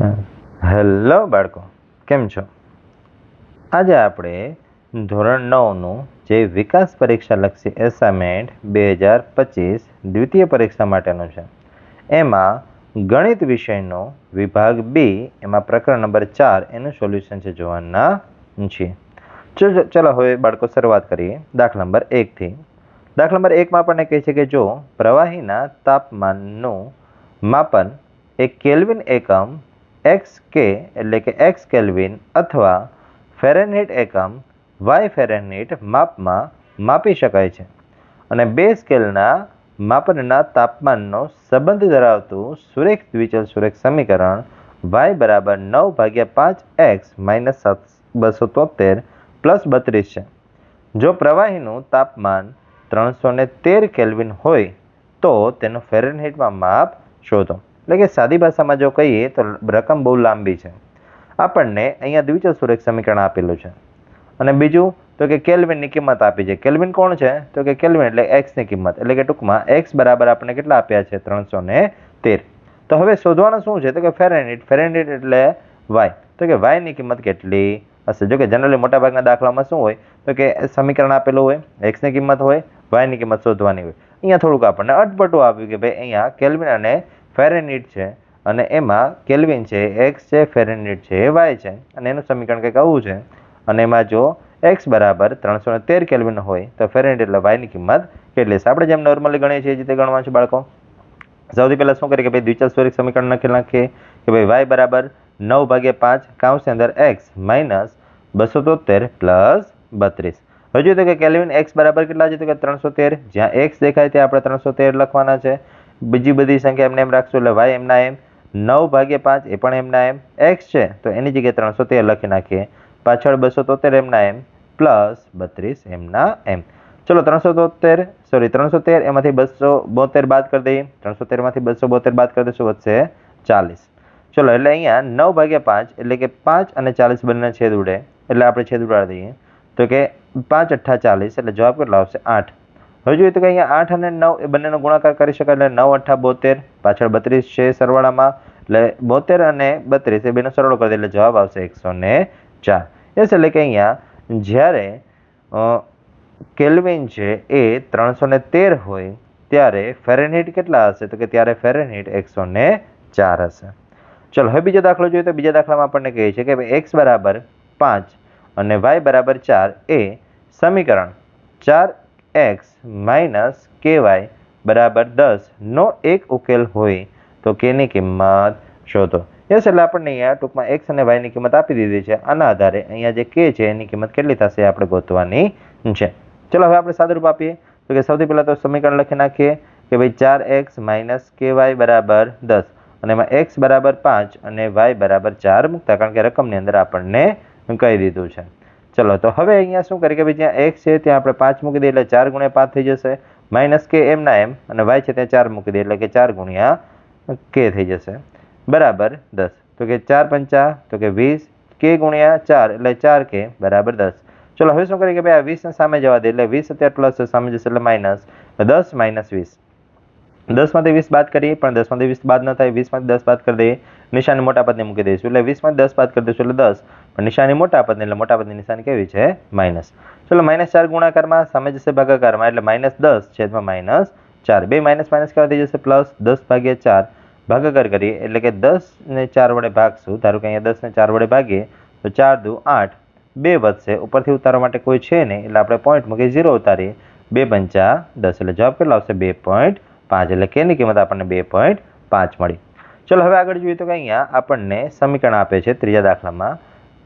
Hello બાળકો, કેમ છો? આજે આપણે ધોરણ 9નું જે વિકાસ પરીક્ષા લક્ષી એસાઇનમેન્ટ 2025 દ્વિતીય પરીક્ષા માટેનું છે એમાં ગણિત વિષયનો વિભાગ બી એમાં પ્રકરણ નંબર 4 એનું સોલ્યુશન છે જોવાના છીએ. ચલો હવે બાળકો શરૂઆત કરીએ દાખલા નંબર 1થી. દાખલા નંબર 1માં આપણને કહે છે કે જો પ્રવાહીના તાપમાનનું માપન એક કેલ્વિન એકમ XK એટલે કે x કેલ્વિન અથવા ફેરનહીટ એકમ y ફેરનહીટ માપમાં માપી શકાય છે અને બે સ્કેલના માપનના તાપમાનનો સંબંધ ધરાવતું સુરેખ દ્વિચલ સુરેખ સમીકરણ y બરાબર 9/5x માઇનસ 273 પ્લસ 32 છે. જો પ્રવાહીનું તાપમાન 313 કેલ્વિન હોય તો તેનું ફેરનહીટમાં માપ શોધો. એટલે કે સાદી ભાષામાં જો કહીએ તો રકમ બહુ લાંબી છે. આપણને અહીંયા દ્વિચલ સુરેખ સમીકરણ આપેલું છે અને બીજું તો કે કેલ્વિનની કિંમત આપી છે. કેલ્વિન કોણ છે? તો કે કેલ્વિન એટલે એક્સની કિંમત, એટલે કે ટૂંકમાં એક્સ બરાબર આપણે કેટલા આપ્યા છે? 313. તો હવે શોધવાનું શું છે? તો કે ફેરનહીટ. ફેરનહીટ એટલે વાય. તો કે વાયની કિંમત કેટલી હશે? જો કે જનરલી મોટાભાગના દાખલામાં શું હોય તો કે સમીકરણ આપેલું હોય, એક્સની કિંમત હોય, વાયની કિંમત શોધવાની હોય. અહીંયા થોડુંક આપણને અટપટું આવ્યું કે ભાઈ અહીંયા કેલ્વિન અને ફેરનહીટ છે અને એમાં કેલ્વિન છે એક્સ છે, ફેરનહીટ છે એ વાય છે અને એનું સમીકરણ કંઈક આવું છે. અને એમાં જો એક્સ બરાબર 313 કેલ્વિન હોય તો ફેરનહીટ એટલે વાયની કિંમત કેટલી છે? આપણે જેમ નોર્મલી ગણીએ છીએ તે ગણવાનું છે બાળકો. સૌથી પહેલાં શું કરીએ કે ભાઈ દ્વિચલ સુરેખ સમીકરણ લખી નાખીએ કે ભાઈ વાય બરાબર 9/5 કૌંસની અંદર એક્સ માઇનસ 273 પ્લસ 32. હવે જોઈએ તો કે કેલ્વિન એક્સ બરાબર કેટલા છે? તો કે 313. જ્યાં એક્સ દેખાય ત્યાં આપણે 313 લખવાના છે. બીજી બધી સંખ્યા એમને એમ રાખશું એટલે વાય એમના એમ, 9/5 એ પણ એમના એમ, એક્સ છે તો એની જગ્યાએ 313 લખી નાખીએ, પાછળ 273 એમના એમ પ્લસ 32 એમના એમ. ચલો 313 એમાંથી 272 બાદ કરી દઈએ. 313 માંથી 272 બાદ કરી દઈશું, વધશે 40. ચલો એટલે અહીંયા 9/5 એટલે કે 5 અને 40 બંને છેદ ઉડે એટલે આપણે છેદ ઉડાડી દઈએ તો કે 5 × 8 = 40 એટલે જવાબ કેટલો આવશે? 8. હવે જોઈએ તો કે અહીંયા 8 અને 9 એ બંનેનો ગુણાકાર કરી શકાય એટલે 9 × 8 = 72, પાછળ 32 છે સરવાળામાં એટલે 72 અને 32 એ બેનો સરવાળો કરી દે એટલે જવાબ આવશે 104. એટલે કે અહીંયા જ્યારે કેલ્વિન છે એ 313 હોય ત્યારે ફેરનહીટ કેટલા હશે? તો કે ત્યારે ફેરનહીટ 104 હશે. ચલો હવે બીજો દાખલો જોઈએ તો બીજા દાખલામાં આપણને કહે છે કે x બરાબર 5 અને y બરાબર 4 એ સમીકરણ 4x માઇનસ ky બરાબર 10 નો એક ઉકેલ હોય તો kની કિંમત શોધો. એટલે આપણને અહીંયા ટૂંકમાં x અને y ની કિંમત આપી દીધી છે. આના આધારે અહીંયા જે k છે એની કિંમત કેટલી થશે આપણે ગોતવાની છે. ચલો હવે આપણે સાદુરૂપ આપીએ તો કે સૌથી પહેલાં તો સમીકરણ લખી નાખીએ કે ભાઈ 4x માઇનસ ky બરાબર 10 અને એમાં x બરાબર 5 અને y બરાબર 4 મૂકતા, કારણ કે રકમની અંદર આપણને કહી દીધું છે. ચલો તો હવે અહીંયા શું કરીએ કે ભાઈ જ્યાં x છે ત્યાં આપણે 5 મૂકી દઈએ એટલે 4 × 5 થઈ જશે, માઇનસ k એમના એમ અને y છે ત્યાં 4 મૂકી દઈએ એટલે કે 4 × k થઈ જશે બરાબર 10. તો કે 4 × 5 તો કે 20, k × 4 એટલે 4k બરાબર 10. ચલો હવે શું કરીએ કે ભાઈ આ 20 ને સામે જવા દે એટલે 20 અત્યારે પ્લસ સામે જશે એટલે માઇનસ, 10 - 20. 10માંથી 20 બાદ કરીએ પણ 10માંથી 20 બાદ ન થાય, 20માંથી 10 બાદ કરી દઈએ, નિશાની મોટા પદને મૂકી દઈશું એટલે 20માંથી 10 બાદ કરી દઈશું એટલે 10, પણ નિશાની મોટા પદની એટલે મોટા પદની નિશાની કેવી છે? માઇનસ. ચલો -4 ગુણાકારમાં સામે જશે ભાગાકારમાં એટલે -10/-4, બે માઇનસ માઇનસ કરવા થઈ જશે પ્લસ, 10/4 ભાગાકાર કરીએ એટલે કે 10 ને 4 વડે ભાગશું. ધારો કે અહીંયા 10 ને 4 વડે ભાગીએ તો 4 દુ 8, 2 વધશે, ઉપરથી ઉતારવા માટે કોઈ છે નહીં એટલે આપણે પોઈન્ટ મૂકી 0 ઉતારીએ, 2 × 5 = 10 એટલે જવાબ કેટલો આવશે? 2.5. એટલે કેની કિંમત આપણને 2.5 મળી. ચલો હવે આગળ જોઈએ તો કે અહીંયા આપણને સમીકરણ આપે છે ત્રીજા દાખલામાં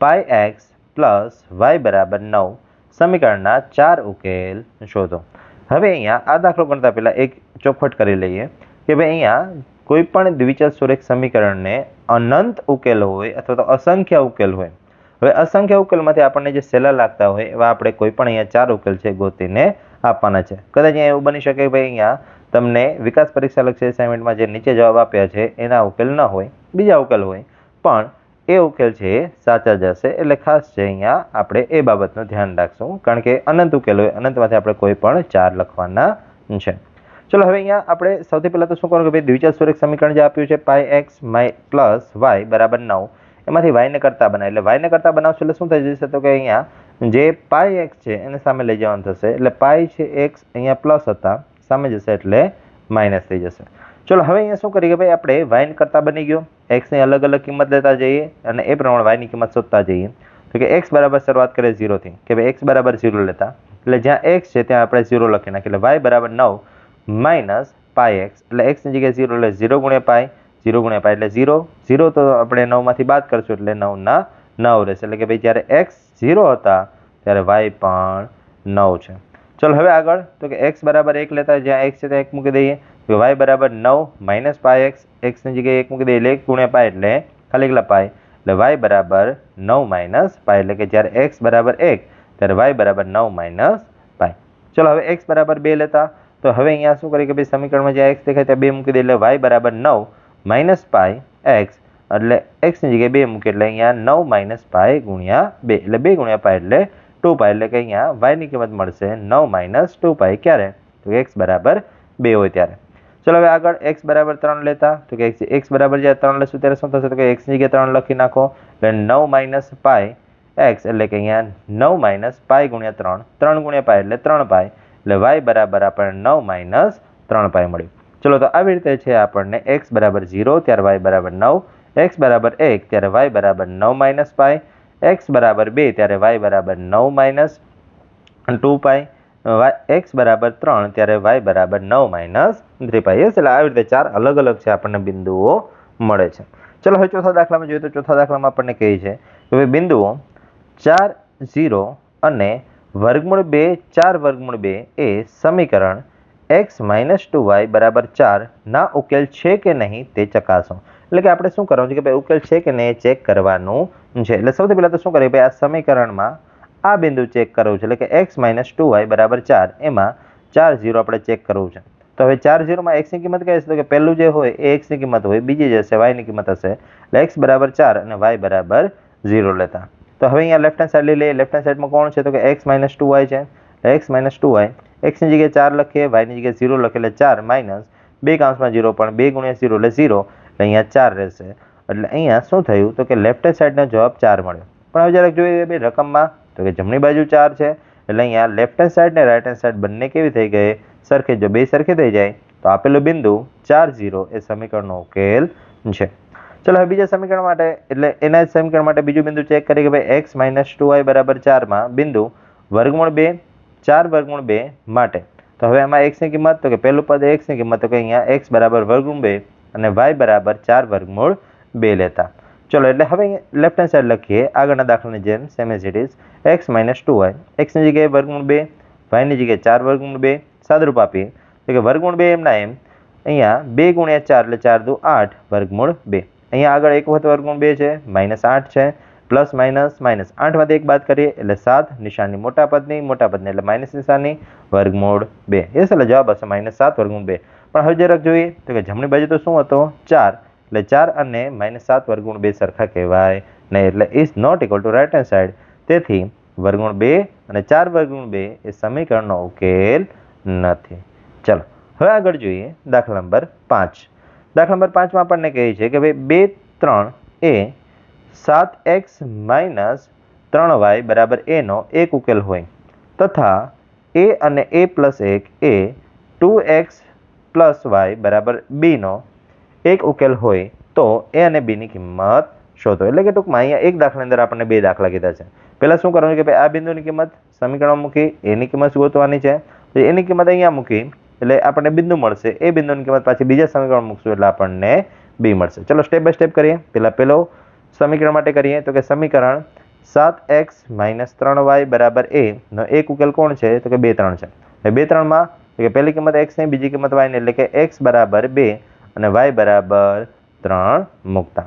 πx + y બરાબર 9 સમીકરણના 4 ઉકેલ શોધો. હવે અહીંયા આ દાખલો ગણતા પહેલા એક ચોખવટ કરી લઈએ કે ભાઈ અહીંયા કોઈ પણ દ્વિચલ સુરેખ સમીકરણને અનંત ઉકેલ હોય અથવા તો અસંખ્ય ઉકેલ હોય. હવે અસંખ્ય ઉકેલમાંથી આપણને જે સહેલા લાગતા હોય એવા આપણે કોઈ પણ અહીંયા 4 ઉકેલ છે ગોતીને આપવાના છે. કદાચ અહીંયા એવું બની શકે ભાઈ અહીંયા તમને વિકાસ પરીક્ષા લક્ષી એસાઇનમેન્ટમાં જે નીચે જવાબ આપ્યા છે એના ઉકેલ ન હોય, બીજા ઉકેલ હોય, પણ એ ઉકેલ છે એ સાચા જ હશે. એટલે ખાસ છે અહીંયા આપણે એ બાબતનું ધ્યાન રાખશું, કારણ કે અનંત ઉકેલ હોય, અનંતમાંથી આપણે કોઈ પણ 4 લખવાના છે. ચલો હવે અહીંયા આપણે સૌથી પહેલાં તો શું કરવું કે ભાઈ દ્વિચલ સમીકરણ જે આપ્યું છે પાઈ એક્સ પ્લસ વાય બરાબર 9, એમાંથી વાયને કરતા બનાવે. એટલે વાયને કરતા બનાવશો એટલે શું થઈ જશે તો કે અહીંયા જે પાઈ એક્સ છે એને સામે લઈ જવાનું થશે. એટલે પાઈ છે એક્સ અહીંયા પ્લસ હતા, સામે જશે એટલે માઇનસ થઈ જશે. ચલો હવે અહીંયા શું કરીએ કે ભાઈ આપણે વાયને કરતા બની ગયો, એક્સની અલગ અલગ કિંમત લેતા જઈએ અને એ પ્રમાણે વાયની કિંમત શોધતા જઈએ. તો કે એક્સ બરાબર શરૂઆત કરીએ 0થી, કે ભાઈ એક્સ બરાબર 0 લેતા, એટલે જ્યાં એક્સ છે ત્યાં આપણે 0 લખી નાખીએ. એટલે વાય બરાબર 9 માઇનસ પાઈ એક્સ, એટલે એક્સની જગ્યાએ 0 એટલે 0 ગુણ્યા પાઈ, 0 ગુણ્યા પાઈ એટલે 0, 0 તો આપણે 9માંથી બાદ કરશું એટલે 9 ના 9 રહેશે. એટલે કે ભાઈ જ્યારે એક્સ 0 હતા ત્યારે વાય પણ 9 છે. ચલો હવે આગળ તો કે એક્સ બરાબર 1 લેતા, જ્યાં એક્સ છે ત્યાં 1 મૂકી દઈએ. તો વાય બરાબર 9 માઇનસ પાઈ એક્સ, એક્સની જગ્યાએ 1 મૂકી દઈએ એટલે 1 ગુણ્યા પાઈ એટલે ખાલી એકલા પાઈ, એટલે વાય બરાબર 9 માઇનસ પાઈ, એટલે કે જ્યારે એક્સ બરાબર 1 ત્યારે વાય બરાબર 9 માઇનસ પાઈ. ચલો હવે એક્સ બરાબર 2 લેતા, તો હવે અહીંયા શું કરીએ કે ભાઈ સમીકરણમાં જ્યાં એક્સ દેખાય ત્યાં 2 મૂકી દઈએ. એટલે વાય બરાબર 9 માઇનસ પાઈ એક્સ, એટલે એક્સની જગ્યાએ 2 મૂકીએ એટલે અહીંયા 9 માઇનસ પાઈ ગુણ્યા 2, એટલે 2 ગુણ્યા પાઈ એટલે 2 પાઈ, એટલે કે અહીંયા વાયની કિંમત મળશે 9 માઇનસ 2 પાઈ. ક્યારે? તો એક્સ બરાબર 2 હોય ત્યારે. ચલો હવે આગળ એક્સ બરાબર 3 લેતા, તો કે એક્સ બરાબર જ્યારે 3 લેશું ત્યારે શું થશે તો કે એક્સની જગ્યાએ 3 લખી નાખો, એટલે 9 માઇનસ પાઈ એક્સ, એટલે કે અહીંયા 9 માઇનસ પાઈ ગુણ્યા 3, 3 ગુણ્યા પાઈ એટલે 3 પાઈ, એટલે વાય બરાબર આપણને 9 માઇનસ 3 પાઈ મળ્યું. ચલો તો આવી રીતે છે આપણને એક્સ બરાબર 0 ત્યારે વાય બરાબર 9, એક્સ બરાબર 1 ત્યારે વાય બરાબર 9 માઇનસ પાઈ, એક્સ બરાબર 2 ત્યારે વાય બરાબર 9 માઇનસ 2 પાઈ, એક્સ બરાબર 3 ત્યારે વાય બરાબર 9 માઇનસ 3 પાઈ. એટલે આવી રીતે 4 અલગ અલગ છે આપણને બિંદુઓ મળે છે. ચલો હવે ચોથા દાખલામાં જોઈએ તો ચોથા દાખલામાં આપણને કહે છે કે ભાઈ બિંદુઓ 4, 0 અને વર્ગમૂળ 2, 4 વર્ગમૂળ 2 એ સમીકરણ x માઇનસ 2y બરાબર 4 ના ઉકેલ છે કે નહીં તે ચકાસો. એટલે કે આપણે શું કરવાનું છે કે ભાઈ ઉકેલ છે કે નહીં એ ચેક કરવાનું છે. એટલે સૌથી પહેલાં તો શું કરીએ ભાઈ આ સમીકરણમાં આ બિંદુ ચેક કરવું છે. એટલે કે x માઇનસ 2y બરાબર 4, એમાં 4, 0 આપણે ચેક કરવું છે. તો હવે 4, 0માં એક્સની કિંમત કઈ હશે તો કે પહેલું જે હોય એ એક્સની કિંમત હોય, બીજી જે હશે વાયની કિંમત હશે. એટલે એક્સ બરાબર 4 અને વાય બરાબર 0 લેતા. તો હવે અહીંયા લેફ્ટ હેન્ડ સાઈડ લઈ લઈએ. લેફ્ટ હેન્ડ સાઈડમાં કોણ છે તો કે એક્સ માઇનસ 2y છે. એક્સ માઇનસ 2y, એક્સની જગ્યાએ 4 લખીએ, વાયની જગ્યાએ 0 લખીએ એટલે 4 માઇનસ 2 કાઉન્સમાં 0, પણ 2 ગુણ્યા 0 એટલે 0, એટલે અહીંયા 4 રહેશે. એટલે અહીંયા શું થયું તો કે લેફ્ટ હેન્ડ સાઈડનો જવાબ 4 મળ્યો. પણ હવે જરાક જોઈએ ભાઈ રકમમાં તો કે જમણી બાજુ 4 છે, એટલે અહીંયા લેફ્ટ હેન્ડ સાઈડ ને રાઈટ હેન્ડ સાઈડ બંને કેવી થઈ ગઈ સરખી. જો બે સરખી થઈ જાય તો આપેલું બિંદુ 4, 0 એ સમીકરણનો ઉકેલ છે. ચલો હવે બીજા સમીકરણ માટે એટલે એના જ સમીકરણ માટે બીજું બિંદુ ચેક કરીએ કે ભાઈ એક્સ માઇનસ 2y બરાબર 4માં બિંદુ વર્ગમૂળ 2, 4 વર્ગમૂળ 2 માટે. તો હવે એમાં એક્સની કિંમત તો કે પહેલું પદ એક્સની કિંમત તો કે અહીંયા એક્સ બરાબર વર્ગમૂળ 2 અને વાય બરાબર 4 વર્ગમૂળ 2 લેતા. ચલો એટલે હવે લેફ્ટ હેન્ડ સાઈડ લખીએ આગળના દાખલાની જેમ same as it is. X minus 2y, એક્સની જગ્યાએ વર્ગમૂળ 2, વાયની જગ્યાએ 4 વર્ગમૂળ 2, સાદુરૂપ આપીએ તો કે વર્ગમૂળ 2 એમના એમ અહીંયા 2 ગુણ્યા 4 એટલે 4 દુ 8 વર્ગમૂળ 2. અહીંયા આગળ એક વખત વર્ગમૂળ 2 છે, -8 છે, પ્લસ માઇનસ માઇનસ 8માંથી 1 બાદ કરીએ એટલે 7, નિશાની મોટા પદની એટલે માઇનસ નિશાની વર્ગમૂળ 2. યસ, એટલે જવાબ હશે -7 વર્ગમૂળ 2. પણ હવે જરાક જોઈએ તો કે જમણી બાજુ તો શું હતો 4, એટલે 4 અને -7 વર્ગમૂળ 2 સરખા કહેવાય નહીં, એટલે is not equal to right hand side. તેથી વર્ગમૂળ 2 અને 4 વર્ગમૂળ 2 એ સમીકરણનો ઉકેલ નથી. ચલો હવે આગળ જોઈએ દાખલા નંબર 5. દાખલા નંબર 5માં આપણને કહે છે કે ભાઈ 2, 3 એ 7x માઇનસ 3y બરાબર a નો એક ઉકેલ હોય તથા a અને a plus 1 A 2x plus y બરાબર b નો એક ઉકેલ હોય તો a અને b ની કિંમત શોધો. એટલે કે ટૂંકમાં અહીંયા એક દાખલા અંદર આપણને બે દાખલા કીધા છે. પહેલા શું કરવાનું કે ભાઈ આ બિંદુની કિંમત સમીકરણમાં મૂકી એની કિંમત ગોતવાની છે. તો એની કિંમત અહીંયા મૂકી એટલે આપણને બિંદુ મળશે, એ બિંદુની કિંમત પાછી બીજા સમીકરણ મૂકશું એટલે આપણને b મળશે. ચલો સ્ટેપ બાય સ્ટેપ કરીએ. પહેલો સમીકરણ માટે કરીએ તો કે સમીકરણ 7x માઇનસ 3y બરાબર a નો એક ઉકેલ કોણ છે તો કે 2, 3 છે. 2, 3માં કે પહેલી કિંમત x ની, બીજી કિંમત y ની, એટલે કે x બરાબર 2 અને y બરાબર 3 મૂકતા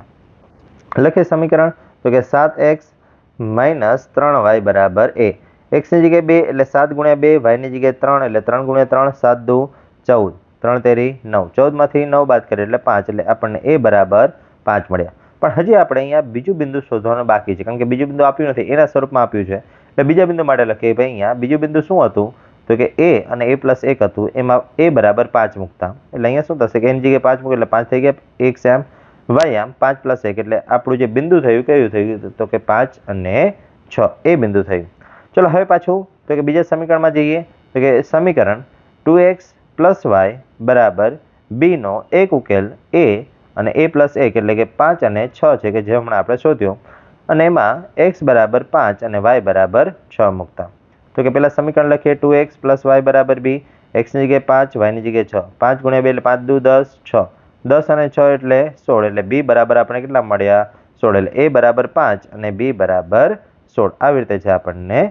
લખીએ સમીકરણ તો કે 7x માઇનસ 3y બરાબર a. x ની જગ્યાએ 2 એટલે 7 ગુણ્યા 2, y ની જગ્યાએ 3 એટલે 3 ગુણ્યા 3, 7 દુ 14, 3 તેરી 9, 14માંથી 9 બાદ કરીએ એટલે 5, એટલે આપણને a બરાબર 5 મળ્યા. પણ હજી આપણે અહીંયા બીજું બિંદુ શોધવાનું બાકી છે, કારણ કે બીજું બિંદુ આપ્યું નથી, એના સ્વરૂપમાં આપ્યું છે. એટલે બીજા બિંદુ માટે લખીએ ભાઈ અહીંયા બીજું બિંદુ શું હતું તો કે એ અને a પ્લસ 1 હતું એમાં a બરાબર 5 મૂકતા એટલે અહીંયા શું થશે કે એની જગ્યાએ 5 મૂકે એટલે 5 થઈ ગયા, x આમ y આમ 5 પ્લસ 1 એટલે આપણું જે બિંદુ થયું કયું થયું તો કે 5 અને 6 એ બિંદુ થયું. ચલો હવે પાછું તો કે બીજા સમીકરણમાં જઈએ તો કે સમીકરણ 2x પ્લસ વાય બરાબર b નો એક ઉકેલ a અને a પ્લસ 1 એટલે કે 5 અને 6 છે કે જે હમણાં આપણે શોધ્યો અને એમાં x બરાબર 5 અને y બરાબર 6 મૂકતા તો કે પહેલા સમીકરણ લખીએ 2x પ્લસ વાય બરાબર b, x ની જગ્યાએ 5 y ની જગ્યાએ 6, 5 ગુણ્યા 2 એટલે 5 દુ 10, 6, 10 અને 6 એટલે 16 એટલે b બરાબર આપણે કેટલા મળ્યા 16 એટલે a બરાબર 5 અને b બરાબર 16 આવી રીતે છે આપણને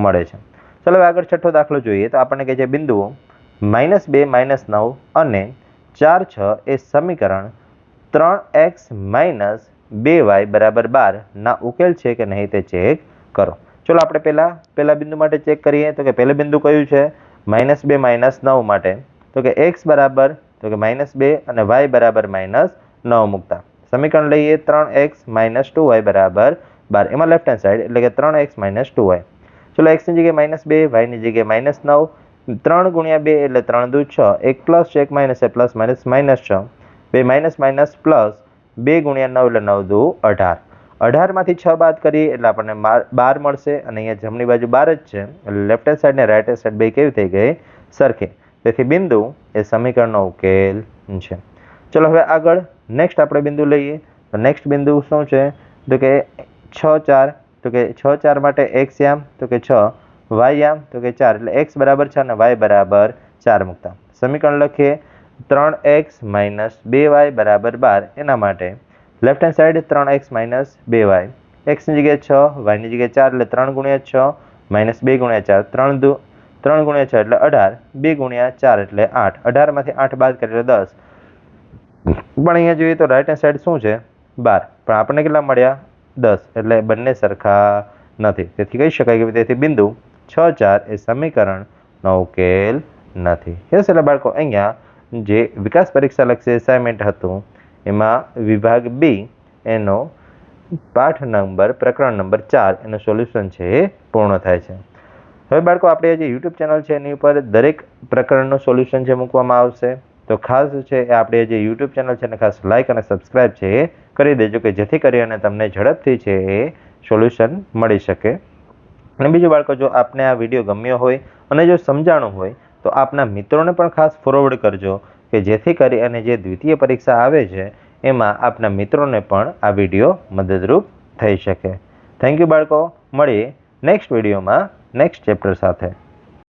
મળે છે. ચલો હવે આગળ છઠ્ઠો દાખલો જોઈએ તો આપણને કહે છે બિંદુઓ -2 -9 અને 4 6 એ સમીકરણ 3x - 2y બરાબર 12 ના ઉકેલ છે કે નહીં તે ચેક કરો. ચલો આપણે પહેલા બિંદુ માટે ચેક કરીએ તો કે પહેલું બિંદુ કયું છે -2 -9 માટે તો કે x બરાબર તો કે -2 અને y બરાબર -9 મૂકતા સમીકરણ લઈએ 3x - 2y બરાબર 12 એમાં લેફ્ટ હેન્ડ સાઈડ એટલે કે 3x - 2y. ચલો x ની જગ્યાએ -2 y ની જગ્યાએ -9, 3 ગુણ્યા 2 એટલે 3 દુ 6, એક પ્લસ છે એક માઇનસ છે પ્લસ માઇનસ -6, બે માઇનસ માઇનસ પ્લસ 2 ગુણ્યા 9 એટલે 9 દુ 18, 18 માંથી 6 બાદ કરીએ એટલે આપણને 12 મળશે અને અહીંયા જમણી બાજુ 12 જ છે એટલે લેફ્ટ હેન્ડ સાઈડ ને રાઈટ હેન્ડ સાઈડ બે કેવી થઈ ગઈ સરખી, તેથી બિંદુ એ સમીકરણનો ઉકેલ છે. ચલો હવે આગળ નેક્સ્ટ આપણે બિંદુ લઈએ તો નેક્સ્ટ બિંદુ શું છે તો કે 6 4 તો કે 6 4 માટે x આમ તો કે 6, y આમ તો કે 4 એટલે x બરાબર 6 અને y બરાબર 4 મૂકતા સમીકરણ લખીએ 3x - 2y બરાબર 12 એના માટે left hand side 3x - 2y, x ની જગ્યાએ 6 y ની જગ્યાએ 4 એટલે 3 ગુણ્યા 6 -2 ગુણ્યા 4 3 ગુણ્યા 6 એટલે 18, 2 ગુણ્યા 4 એટલે 8, 18 માંથી 8 બાદ કરીએ એટલે 10, પણ અહીંયા જોઈએ તો રાઈટ હેન્ડ સાઈડ શું છે 12 પણ આપણને કેટલા મળ્યા 10 એટલે બંને સરખા નથી, તેથી કહી શકાય કે તેથી બિંદુ 6 4 એ સમીકરણનો ઉકેલ નથી. યસ એટલે બાળકો અહીંયા જે વિકાસ પરીક્ષા લક્ષી એસાઇનમેન્ટ હતું એમાં વિભાગ બી એનો પાઠ નંબર પ્રકરણ નંબર 4 એનું સોલ્યુશન છે એ પૂર્ણ થાય છે. હવે બાળકો આપણે જે યુટ્યુબ ચેનલ છે એની ઉપર દરેક પ્રકરણનું સોલ્યુશન છે મૂકવામાં આવશે તો ખાસ છે એ આપણે જે યુટ્યુબ ચેનલ છે એને ખાસ લાઇક અને સબસ્ક્રાઈબ છે એ કરી દેજો કે જેથી કરીને તમને ઝડપથી છે એ સોલ્યુશન મળી શકે. અને બીજું બાળકો જો આપને આ વિડીયો ગમ્યો હોય અને જો સમજાણું હોય તો આપના મિત્રોને પણ ખાસ ફોરવર્ડ કરજો કે જેથી કરી અને જે દ્વિતીય પરીક્ષા આવે છે એમાં આપના મિત્રોને પણ આ વિડીયો મદદરૂપ થઈ શકે. થેન્ક યુ બાળકો, મળીએ નેક્સ્ટ વિડીયોમાં નેક્સ્ટ ચેપ્ટર સાથે.